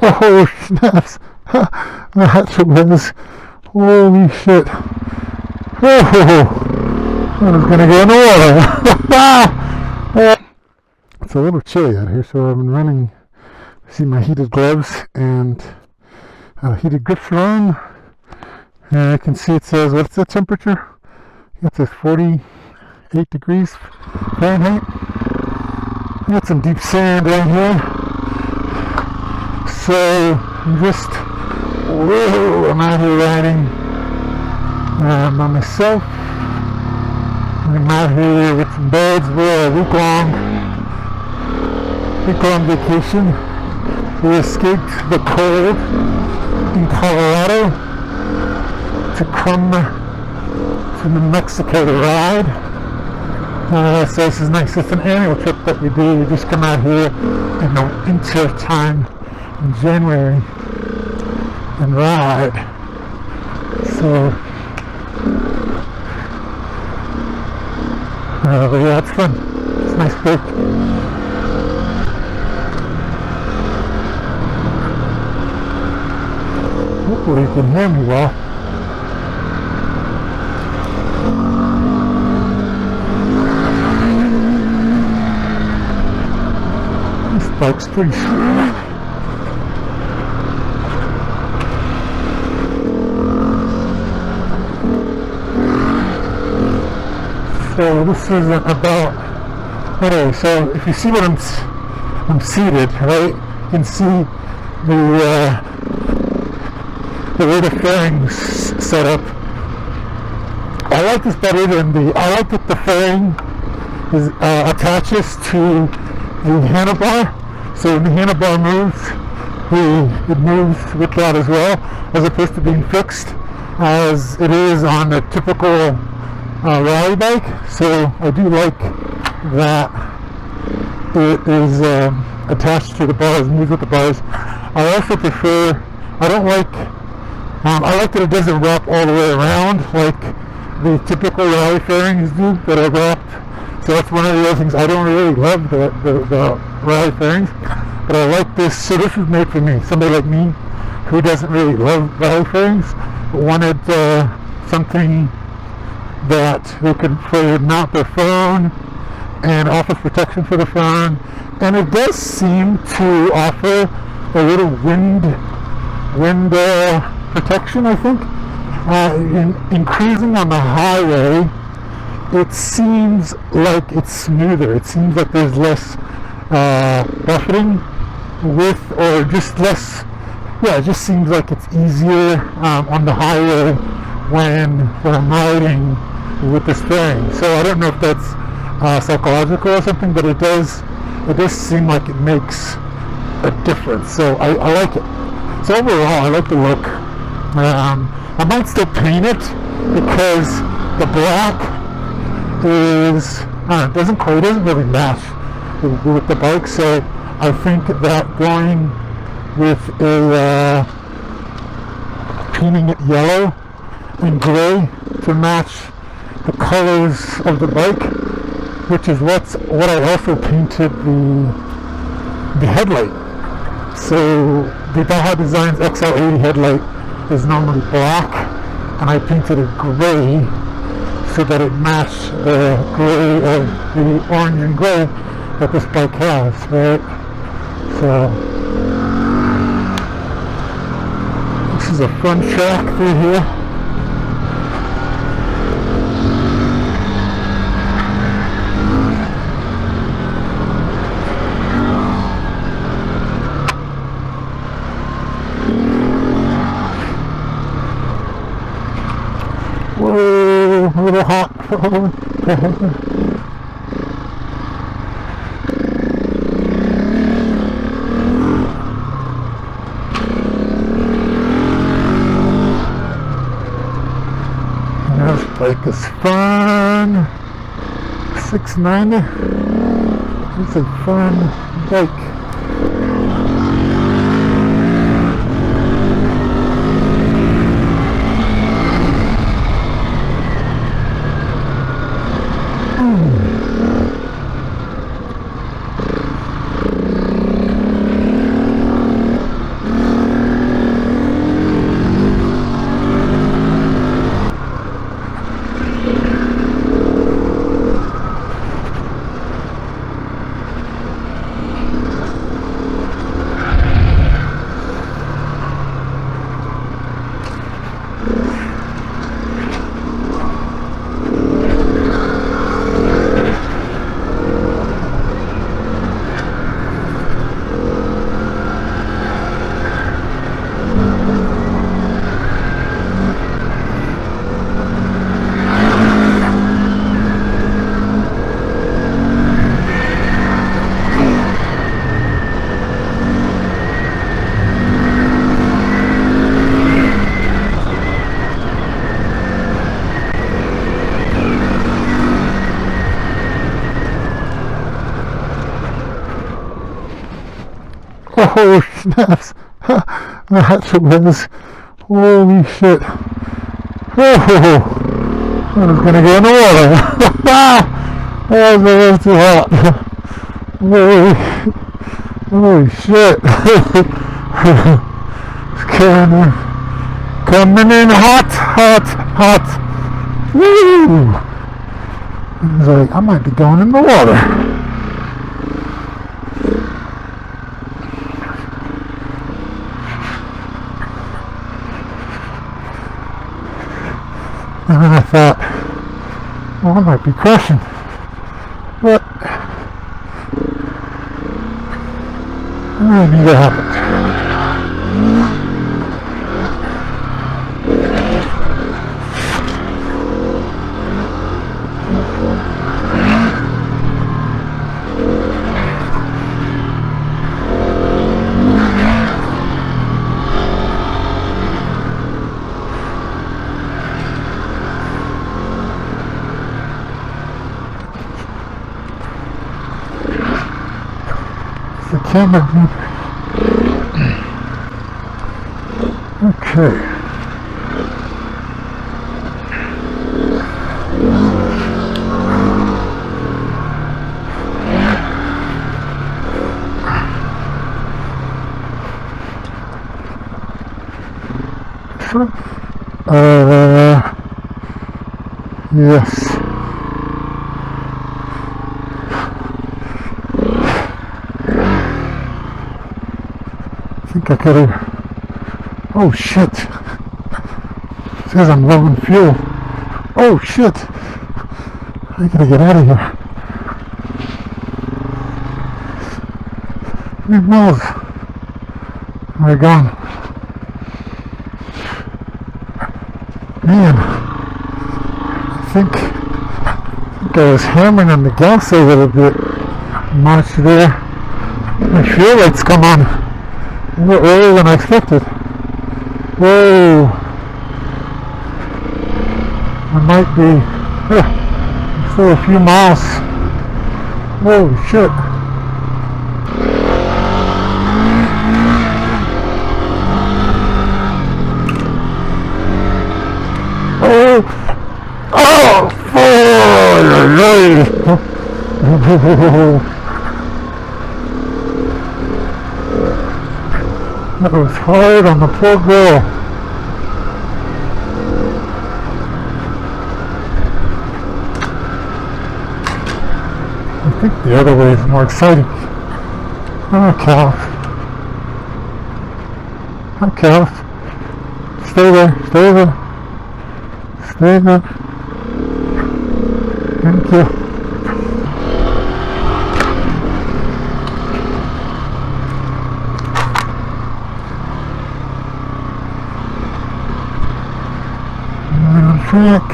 Oh snaps! That was holy shit! Oh, I was gonna go in the water. It's a little chilly out here, so I've been running. See my heated gloves and heated grips are on. And I can see it says, what's the temperature? It says 48 degrees Fahrenheit. I got some deep sand right here. So I'm just, whoa, I'm out here riding by myself. I'm out here with some birds. We're a week-long vacation. We escaped the cold in Colorado to come to New Mexico to ride. So this is nice. It's an annual trip that we do. We just come out here in the winter time in January and ride. So but yeah, it's fun. It's a nice break. Hopefully you can hear me well. This bike's pretty sweet. So this isn't about. Anyway, so if you see what I'm seated, right? You can see the way the fairing's set up. I like this better than I like that the fairing is attaches to the handlebar. So when the handlebar moves, it moves with that as well, as opposed to being fixed as it is on a typical rally bike. So I do like that it is attached to the bars, moves with the bars. I also prefer, I like that it doesn't wrap all the way around like the typical rally fairings do that are wrapped. So that's one of the other things. I don't really love the rally fairings, but I like this. So this was made for me, somebody like me who doesn't really love rally fairings, but wanted something that they could mount their phone and offers protection for the phone. And it does seem to offer a little wind protection, I think. In cruising on the highway, it seems like it's smoother. It seems like there's less buffeting or just less. Yeah, it just seems like it's easier on the highway when I'm riding with this fairing. So I don't know if that's psychological or something, but it does seem like it makes a difference. So I like it. So overall, I like the look. I might still paint it because the black doesn't really match with the bike. So I think that going with painting it yellow and gray to match the colors of the bike, which is what I also painted the headlight. So the Baja Designs XL80 headlight is normally black, and I painted it gray so that it matched the gray of the orange and gray that this bike has, right? So this is a fun track through here. Whoa, a little hot. This bike is fun. 690. It's a fun bike. Oh snaps! That's what it was. Holy shit! Oh, I was gonna go in the water. That was a little too hot. Holy shit! It's coming in hot, hot, hot. Woo! I was like, I might be going in the water. And then I thought, well, I might be crashing. But I need to happen. The camera. Okay. Yes. I think I could have. Oh shit! It says I'm low on fuel. Oh shit! I gotta get out of here. How many miles am I gone? Man, I think I was hammering on the gas a little bit much there. My fuel lights come on a little earlier than I expected. Whoa! I might be still a few miles. Holy shit! That was hard on the poor girl. I think the other way is more exciting. Oh, cow. Hi, cow. Stay there, stay there. Stay there. Thank you. Track.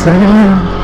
sand.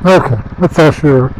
Okay, that's all sure.